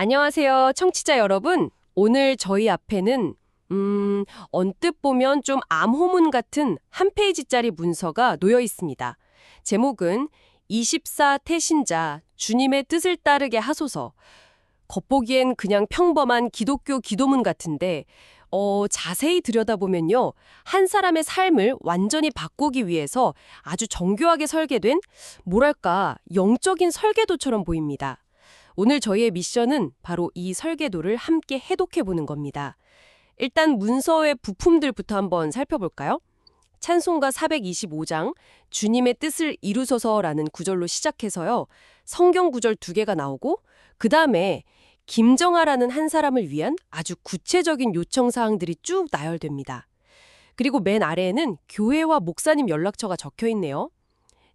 안녕하세요, 청취자 여러분. 오늘 저희 앞에는 언뜻 보면 좀 암호문 같은 한 페이지짜리 문서가 놓여 있습니다. 제목은 24 태신자, 주님의 뜻을 따르게 하소서. 겉보기엔 그냥 평범한 기독교 기도문 같은데 자세히 들여다보면요. 한 사람의 삶을 완전히 바꾸기 위해서 아주 정교하게 설계된 뭐랄까 영적인 설계도처럼 보입니다. 오늘 저희의 미션은 바로 이 설계도를 함께 해독해보는 겁니다. 일단 문서의 부품들부터 한번 살펴볼까요? 찬송가 425장 주님의 뜻을 이루소서라는 구절로 시작해서요. 성경 구절 2개가 나오고 그 다음에 김정아라는 한 사람을 위한 아주 구체적인 요청사항들이 쭉 나열됩니다. 그리고 맨 아래에는 교회와 목사님 연락처가 적혀 있네요.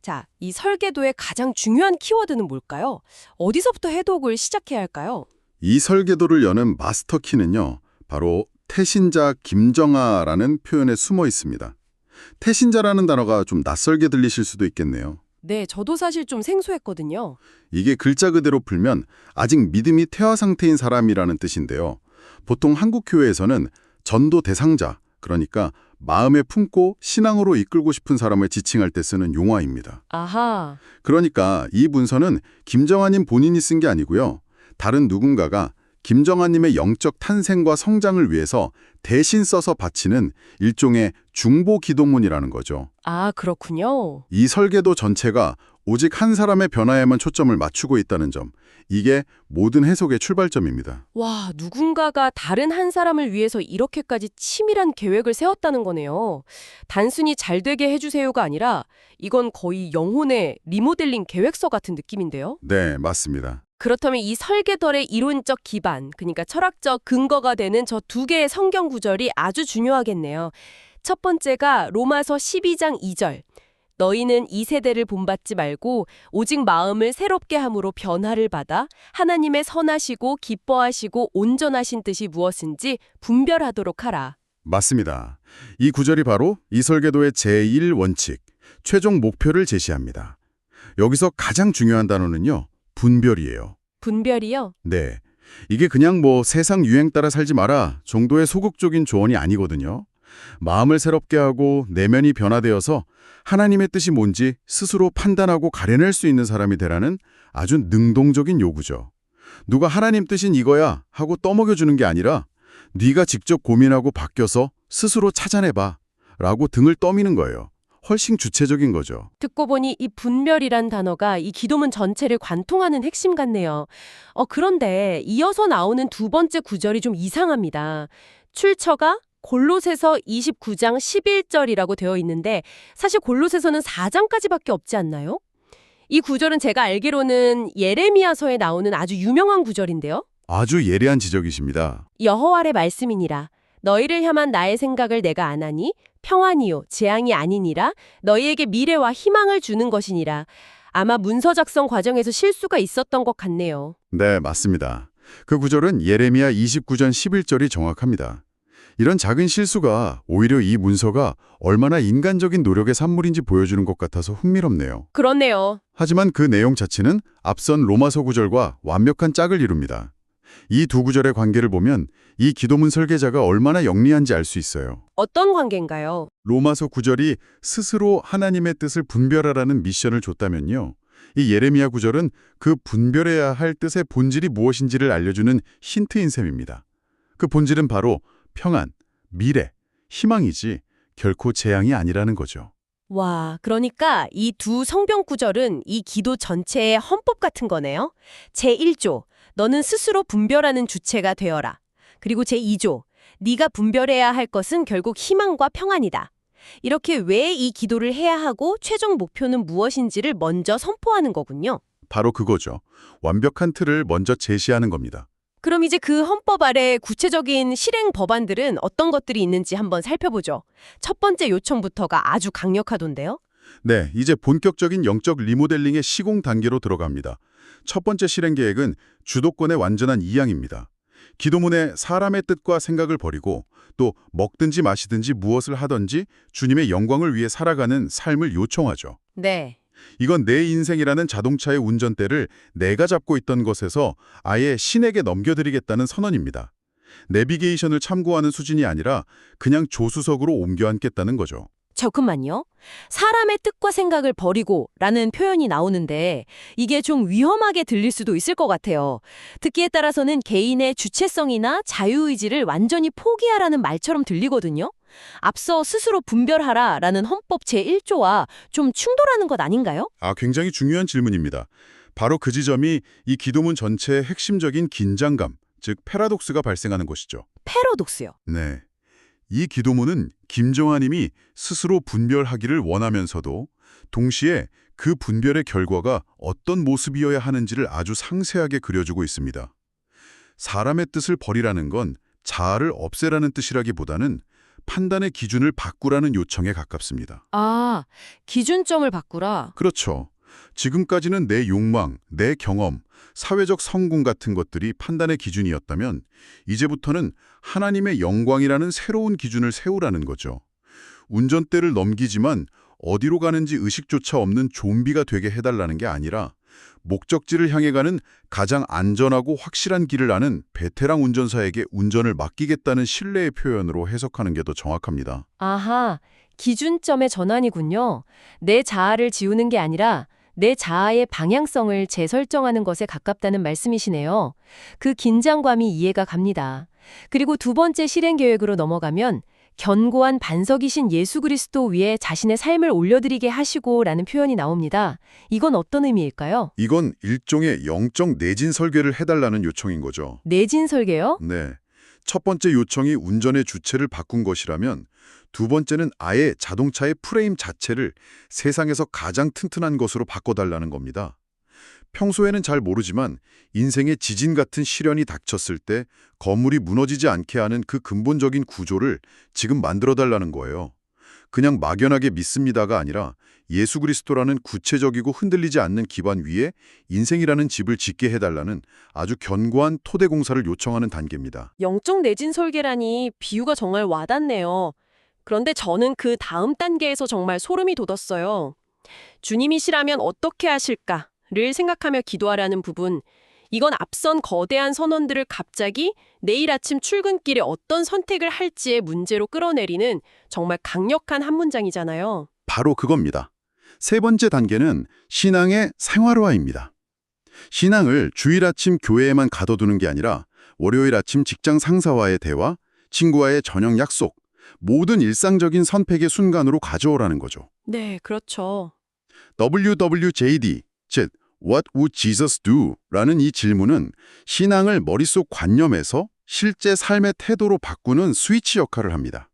자, 이 설계도의 가장 중요한 키워드는 뭘까요? 어디서부터 해독을 시작해야 할까요? 이 설계도를 여는 마스터 키는요. 바로 태신자 김정아라는 표현에 숨어 있습니다. 태신자라는 단어가 좀 낯설게 들리실 수도 있겠네요. 네, 저도 사실 좀 생소했거든요. 이게 글자 그대로 풀면 아직 믿음이 태화 상태인 사람이라는 뜻인데요. 보통 한국 교회에서는 전도 대상자, 그러니까 마음에 품고 신앙으로 이끌고 싶은 사람을 지칭할 때 쓰는 용어입니다. 아하. 그러니까 이 문서는 김정아님 본인이 쓴 게 아니고요. 다른 누군가가 김정아님의 영적 탄생과 성장을 위해서 대신 써서 바치는 일종의 중보 기도문이라는 거죠. 아, 그렇군요. 이 설계도 전체가 오직 한 사람의 변화에만 초점을 맞추고 있다는 점, 이게 모든 해석의 출발점입니다. 와, 누군가가 다른 한 사람을 위해서 이렇게까지 치밀한 계획을 세웠다는 거네요. 단순히 잘 되게 해주세요가 아니라 이건 거의 영혼의 리모델링 계획서 같은 느낌인데요. 네, 맞습니다. 그렇다면 이 설계도의 이론적 기반, 그러니까 철학적 근거가 되는 저 2개의 성경 구절이 아주 중요하겠네요. 첫 번째가 로마서 12장 2절. 너희는 이 세대를 본받지 말고 오직 마음을 새롭게 함으로 변화를 받아 하나님의 선하시고 기뻐하시고 온전하신 뜻이 무엇인지 분별하도록 하라. 맞습니다. 이 구절이 바로 이 설계도의 제1원칙, 최종 목표를 제시합니다. 여기서 가장 중요한 단어는요, 분별이에요. 분별이요? 네. 이게 그냥 세상 유행 따라 살지 마라 정도의 소극적인 조언이 아니거든요. 마음을 새롭게 하고 내면이 변화되어서 하나님의 뜻이 뭔지 스스로 판단하고 가려낼 수 있는 사람이 되라는 아주 능동적인 요구죠. 누가 하나님 뜻인 이거야 하고 떠먹여주는 게 아니라 네가 직접 고민하고 바뀌어서 스스로 찾아내봐 라고 등을 떠미는 거예요. 훨씬 주체적인 거죠. 듣고 보니 이 분별이란 단어가 이 기도문 전체를 관통하는 핵심 같네요. 그런데 이어서 나오는 2번째 구절이 좀 이상합니다. 출처가 골로새서 29장 11절이라고 되어 있는데 사실 골로새서는 4장까지밖에 없지 않나요? 이 구절은 제가 알기로는 예레미야서에 나오는 아주 유명한 구절인데요. 아주 예리한 지적이십니다. 여호와의 말씀이니라. 너희를 향한 나의 생각을 내가 아나니 평안이요 재앙이 아니니라. 너희에게 미래와 희망을 주는 것이니라. 아마 문서 작성 과정에서 실수가 있었던 것 같네요. 네, 맞습니다. 그 구절은 예레미야 29장 11절이 정확합니다. 이런 작은 실수가 오히려 이 문서가 얼마나 인간적인 노력의 산물인지 보여주는 것 같아서 흥미롭네요. 그렇네요. 하지만 그 내용 자체는 앞선 로마서 구절과 완벽한 짝을 이룹니다. 이 2구절의 관계를 보면 이 기도문 설계자가 얼마나 영리한지 알 수 있어요. 어떤 관계인가요? 로마서 9절이 스스로 하나님의 뜻을 분별하라는 미션을 줬다면요. 이 예레미야 9절은 그 분별해야 할 뜻의 본질이 무엇인지를 알려주는 힌트인 셈입니다. 그 본질은 바로 평안, 미래, 희망이지 결코 재앙이 아니라는 거죠. 와, 그러니까 이 2 성경 구절은 이 기도 전체의 헌법 같은 거네요. 제1조, 너는 스스로 분별하는 주체가 되어라. 그리고 제2조, 네가 분별해야 할 것은 결국 희망과 평안이다. 이렇게 왜 이 기도를 해야 하고 최종 목표는 무엇인지를 먼저 선포하는 거군요. 바로 그거죠. 완벽한 틀을 먼저 제시하는 겁니다. 그럼 이제 그 헌법 아래 구체적인 실행 법안들은 어떤 것들이 있는지 한번 살펴보죠. 첫 번째 요청부터가 아주 강력하던데요. 네, 이제 본격적인 영적 리모델링의 시공 단계로 들어갑니다. 첫 번째 실행 계획은 주도권의 완전한 이양입니다. 기도문에 사람의 뜻과 생각을 버리고 또 먹든지 마시든지 무엇을 하든지 주님의 영광을 위해 살아가는 삶을 요청하죠. 네. 이건 내 인생이라는 자동차의 운전대를 내가 잡고 있던 것에서 아예 신에게 넘겨드리겠다는 선언입니다. 내비게이션을 참고하는 수준이 아니라 그냥 조수석으로 옮겨 앉겠다는 거죠. 잠깐만요. 사람의 뜻과 생각을 버리고 라는 표현이 나오는데 이게 좀 위험하게 들릴 수도 있을 것 같아요. 듣기에 따라서는 개인의 주체성이나 자유의지를 완전히 포기하라는 말처럼 들리거든요. 앞서 스스로 분별하라 라는 헌법 제1조와 좀 충돌하는 것 아닌가요? 굉장히 중요한 질문입니다. 바로 그 지점이 이 기도문 전체의 핵심적인 긴장감, 즉 패러독스가 발생하는 곳이죠. 패러독스요. 네. 이 기도문은 김정아님이 스스로 분별하기를 원하면서도 동시에 그 분별의 결과가 어떤 모습이어야 하는지를 아주 상세하게 그려주고 있습니다. 사람의 뜻을 버리라는 건 자아를 없애라는 뜻이라기보다는 판단의 기준을 바꾸라는 요청에 가깝습니다. 아, 기준점을 바꾸라. 그렇죠. 지금까지는 내 욕망, 내 경험, 사회적 성공 같은 것들이 판단의 기준이었다면 이제부터는 하나님의 영광이라는 새로운 기준을 세우라는 거죠. 운전대를 넘기지만 어디로 가는지 의식조차 없는 좀비가 되게 해달라는 게 아니라 목적지를 향해 가는 가장 안전하고 확실한 길을 아는 베테랑 운전사에게 운전을 맡기겠다는 신뢰의 표현으로 해석하는 게 더 정확합니다. 아하, 기준점의 전환이군요. 내 자아를 지우는 게 아니라 내 자아의 방향성을 재설정하는 것에 가깝다는 말씀이시네요. 그 긴장감이 이해가 갑니다. 그리고 두 번째 실행 계획으로 넘어가면 견고한 반석이신 예수 그리스도 위에 자신의 삶을 올려드리게 하시고 라는 표현이 나옵니다. 이건 어떤 의미일까요? 이건 일종의 영적 내진 설계를 해달라는 요청인 거죠. 내진 설계요? 네. 첫 번째 요청이 운전의 주체를 바꾼 것이라면 두 번째는 아예 자동차의 프레임 자체를 세상에서 가장 튼튼한 것으로 바꿔달라는 겁니다. 평소에는 잘 모르지만 인생의 지진 같은 시련이 닥쳤을 때 건물이 무너지지 않게 하는 그 근본적인 구조를 지금 만들어달라는 거예요. 그냥 막연하게 믿습니다가 아니라 예수 그리스도라는 구체적이고 흔들리지 않는 기반 위에 인생이라는 집을 짓게 해달라는 아주 견고한 토대 공사를 요청하는 단계입니다. 영적 내진 설계라니 비유가 정말 와닿네요. 그런데 저는 그 다음 단계에서 정말 소름이 돋았어요. 주님이시라면 어떻게 하실까를 생각하며 기도하라는 부분. 이건 앞선 거대한 선언들을 갑자기 내일 아침 출근길에 어떤 선택을 할지의 문제로 끌어내리는 정말 강력한 한 문장이잖아요. 바로 그겁니다. 세 번째 단계는 신앙의 생활화입니다. 신앙을 주일 아침 교회에만 가둬두는 게 아니라 월요일 아침 직장 상사와의 대화, 친구와의 저녁 약속, 모든 일상적인 선택의 순간으로 가져오라는 거죠. 네, 그렇죠. WWJD, 즉 What would Jesus do? 라는 이 질문은 신앙을 머릿속 관념에서 실제 삶의 태도로 바꾸는 스위치 역할을 합니다.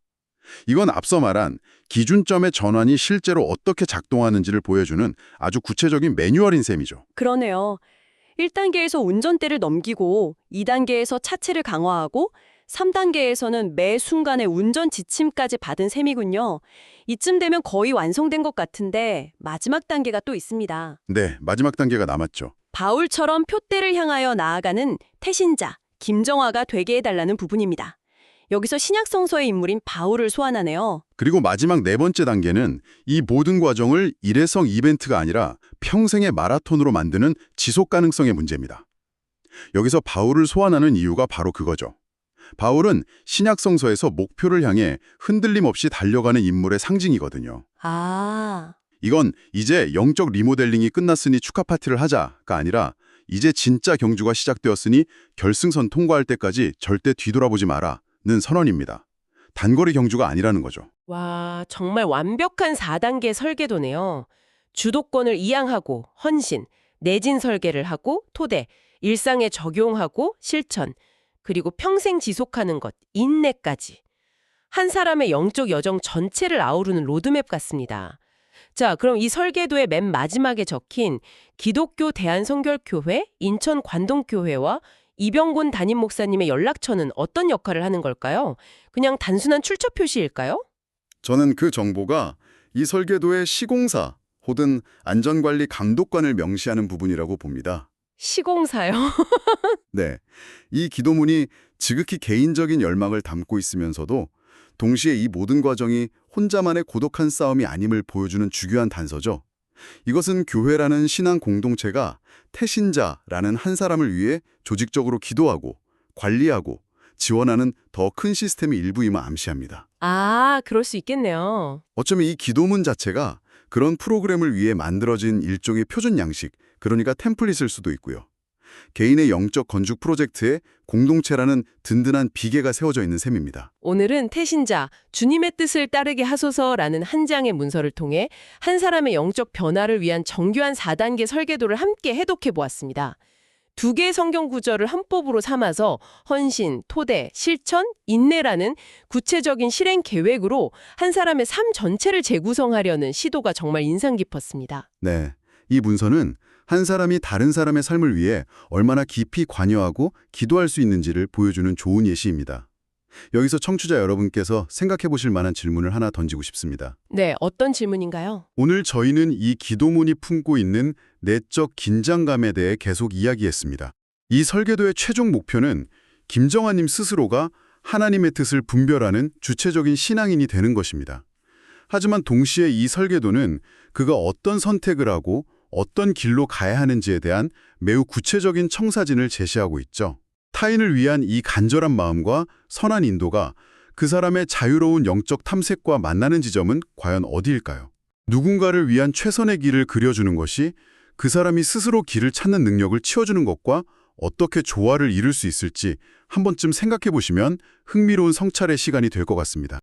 이건 앞서 말한 기준점의 전환이 실제로 어떻게 작동하는지를 보여주는 아주 구체적인 매뉴얼인 셈이죠. 그러네요. 1단계에서 운전대를 넘기고 2단계에서 차체를 강화하고 3단계에서는 매 순간의 운전 지침까지 받은 셈이군요. 이쯤 되면 거의 완성된 것 같은데 마지막 단계가 또 있습니다. 네, 마지막 단계가 남았죠. 바울처럼 표대를 향하여 나아가는 태신자, 김정아가 되게 해달라는 부분입니다. 여기서 신약성서의 인물인 바울을 소환하네요. 그리고 마지막 네 번째 단계는 이 모든 과정을 일회성 이벤트가 아니라 평생의 마라톤으로 만드는 지속 가능성의 문제입니다. 여기서 바울을 소환하는 이유가 바로 그거죠. 바울은 신약성서에서 목표를 향해 흔들림 없이 달려가는 인물의 상징이거든요. 아, 이건 이제 영적 리모델링이 끝났으니 축하 파티를 하자가 아니라 이제 진짜 경주가 시작되었으니 결승선 통과할 때까지 절대 뒤돌아보지 마라는 선언입니다. 단거리 경주가 아니라는 거죠. 와, 정말 완벽한 4단계 설계도네요. 주도권을 이양하고 헌신, 내진 설계를 하고 토대, 일상에 적용하고 실천, 그리고 평생 지속하는 것, 인내까지. 한 사람의 영적 여정 전체를 아우르는 로드맵 같습니다. 자, 그럼 이 설계도의 맨 마지막에 적힌 기독교 대한성결교회, 인천관동교회와 이병곤 담임 목사님의 연락처는 어떤 역할을 하는 걸까요? 그냥 단순한 출처 표시일까요? 저는 그 정보가 이 설계도의 시공사 혹은 안전관리 감독관을 명시하는 부분이라고 봅니다. 시공사요? 네, 이 기도문이 지극히 개인적인 열망을 담고 있으면서도 동시에 이 모든 과정이 혼자만의 고독한 싸움이 아님을 보여주는 주요한 단서죠. 이것은 교회라는 신앙 공동체가 태신자라는 한 사람을 위해 조직적으로 기도하고 관리하고 지원하는 더 큰 시스템의 일부임을 암시합니다. 아, 그럴 수 있겠네요. 어쩌면 이 기도문 자체가 그런 프로그램을 위해 만들어진 일종의 표준 양식, 그러니까 템플릿일 수도 있고요. 개인의 영적 건축 프로젝트에 공동체라는 든든한 비계가 세워져 있는 셈입니다. 오늘은 태신자, 주님의 뜻을 따르게 하소서라는 한 장의 문서를 통해 한 사람의 영적 변화를 위한 정교한 4단계 설계도를 함께 해독해 보았습니다. 두 개의 성경 구절을 헌법으로 삼아서 헌신, 토대, 실천, 인내라는 구체적인 실행 계획으로 한 사람의 삶 전체를 재구성하려는 시도가 정말 인상 깊었습니다. 네, 이 문서는 한 사람이 다른 사람의 삶을 위해 얼마나 깊이 관여하고 기도할 수 있는지를 보여주는 좋은 예시입니다. 여기서 청취자 여러분께서 생각해 보실 만한 질문을 하나 던지고 싶습니다. 네, 어떤 질문인가요? 오늘 저희는 이 기도문이 품고 있는 내적 긴장감에 대해 계속 이야기했습니다. 이 설계도의 최종 목표는 김정아님 스스로가 하나님의 뜻을 분별하는 주체적인 신앙인이 되는 것입니다. 하지만 동시에 이 설계도는 그가 어떤 선택을 하고 어떤 길로 가야 하는지에 대한 매우 구체적인 청사진을 제시하고 있죠. 타인을 위한 이 간절한 마음과 선한 인도가 그 사람의 자유로운 영적 탐색과 만나는 지점은 과연 어디일까요? 누군가를 위한 최선의 길을 그려주는 것이 그 사람이 스스로 길을 찾는 능력을 치워주는 것과 어떻게 조화를 이룰 수 있을지 한 번쯤 생각해 보시면 흥미로운 성찰의 시간이 될 것 같습니다.